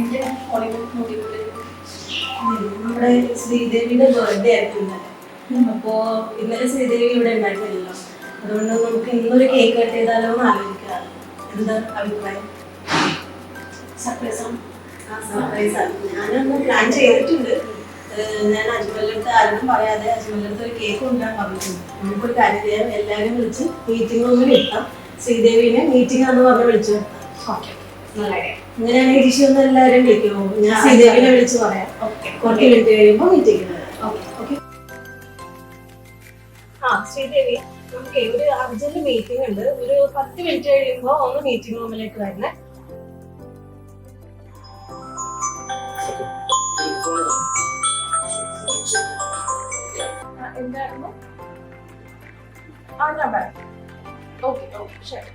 എന്റെ ഹോളിവുഡ് മൂവിയുടെ നമ്മുടെ ശ്രീദേവിയുടെ ബർത്ത്ഡേ ആയിരുന്നു ഇന്നലെ. അപ്പോ ഇന്നലെ ശ്രീദേവി ഇവിടെ ഉണ്ടായിരുന്നില്ലല്ലോ, അതുകൊണ്ട് നമുക്ക് ഇന്നൊരു കേക്ക് കട്ട് ചെയ്താലോ എന്ന് ആലോചിക്കാറ്. എന്താ അഭിപ്രായം? സർപ്രൈസ് ആണ്. സർപ്രൈസാണ്. ഞാനൊന്ന് പ്ലാൻ ചെയ്തിട്ടുണ്ട്. ഞാൻ അജ്മലിനടുത്ത് ആരോടും പറയാതെ അജ്മലിനടുത്ത് ഒരു കേക്ക് കൊണ്ടുവരാൻ പറഞ്ഞിട്ടുണ്ട്. നമുക്കൊരു കാര്യം ചെയ്യാം, എല്ലാവരും വിളിച്ച് മീറ്റിംഗ് റൂമിൽ ഇരുത്താം. ശ്രീദേവിനെ മീറ്റിംഗ് ആണെന്ന് പറഞ്ഞ് വിളിച്ചു വരുത്താം. ഓക്കെ, നല്ല ഐഡിയ. അങ്ങനെയാണെങ്കിൽ ജിഷി ഒന്ന് എല്ലാവരും വിളിക്കുമോ? ഞാൻ ശ്രീദേവിനെ വിളിച്ച് പറയാം. കുറച്ച് മിനിറ്റ് കഴിയുമ്പോൾ മീറ്റിംഗ് ഓക്കെ. ശ്രീദേവി, നമുക്ക് ഒരു അർജന്റ് മീറ്റിംഗ് ഉണ്ട്. ഒരു 10 മിനിറ്റ് കഴിയുമ്പോൾ ഒന്ന് മീറ്റിംഗ് റൂമിലേക്ക് വരണേ. എന്തായിരുന്നു? ഞാൻ പറയാം. ഓക്കെ ശരി.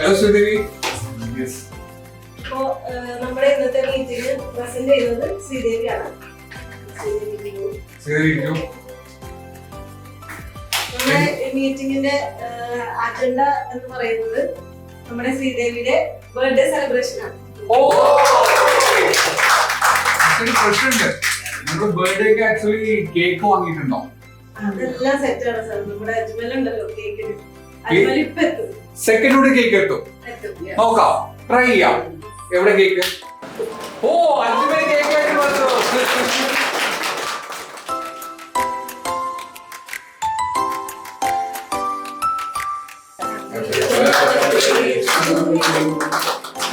ഹലോ ശ്രീദേവി. അപ്പോ നമ്മുടെ ഇന്നത്തെ മീറ്റിംഗ് പ്രസന്റ് ചെയ്യുന്നത് ശ്രീദേവിയാണ്. നമ്മുടെ മീറ്റിംഗിന്റെ അജണ്ട എന്ന് പറയുന്നത് നമ്മുടെ ശ്രീദേവിയുടെ ബർത്ത്ഡേ സെലിബ്രേഷൻ ആണ്. ബർത്ത്ഡേക്ക് ആക്ച്വലി കേക്ക് വാങ്ങിയിട്ടുണ്ടോ? അതെല്ലാം സെറ്റ് ആണ് സാർ. നമ്മുടെ അജ്മൽ ഉണ്ടല്ലോ കേക്കിന്, അജ്മൽ ഇപ്പൊ എത്തും. സെക്കൻഡ് കേക്ക് എത്തും. നോക്കാം, ട്രൈ ചെയ്യാം. എവിടെ കേക്ക്? ഓ, അജ്മൽ കേക്ക് ആയിട്ട് വന്നു.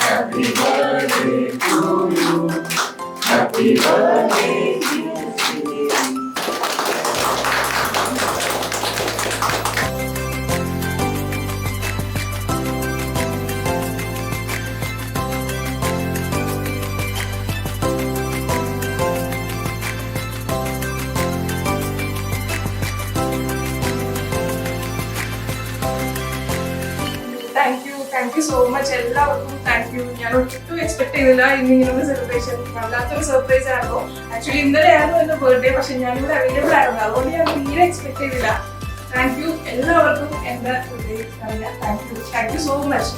Happy birthday to you. Happy birthday to you. Thank you so much. എല്ലാവർക്കും താങ്ക് യു. ഞാൻ ഒട്ടും എക്സ്പെക്ട് ചെയ്തില്ല ഇന്നിങ്ങനൊരു സെലിബ്രേഷൻ. വല്ലാത്തൊരു സർപ്രൈസ് ആയിരുന്നു. ആക്ച്വലി ഇന്നലെ ആയിരുന്നു എന്റെ ബർത്ത്ഡേ, പക്ഷെ ഞാനിവിടെ അവൈലബിൾ ആയിരുന്നു. അതുകൊണ്ട് ഞാൻ തീരെ എക്സ്പെക്ട് ചെയ്തില്ല. താങ്ക് യു എല്ലാവർക്കും. എന്റെ താങ്ക് യു സോ മച്ച്.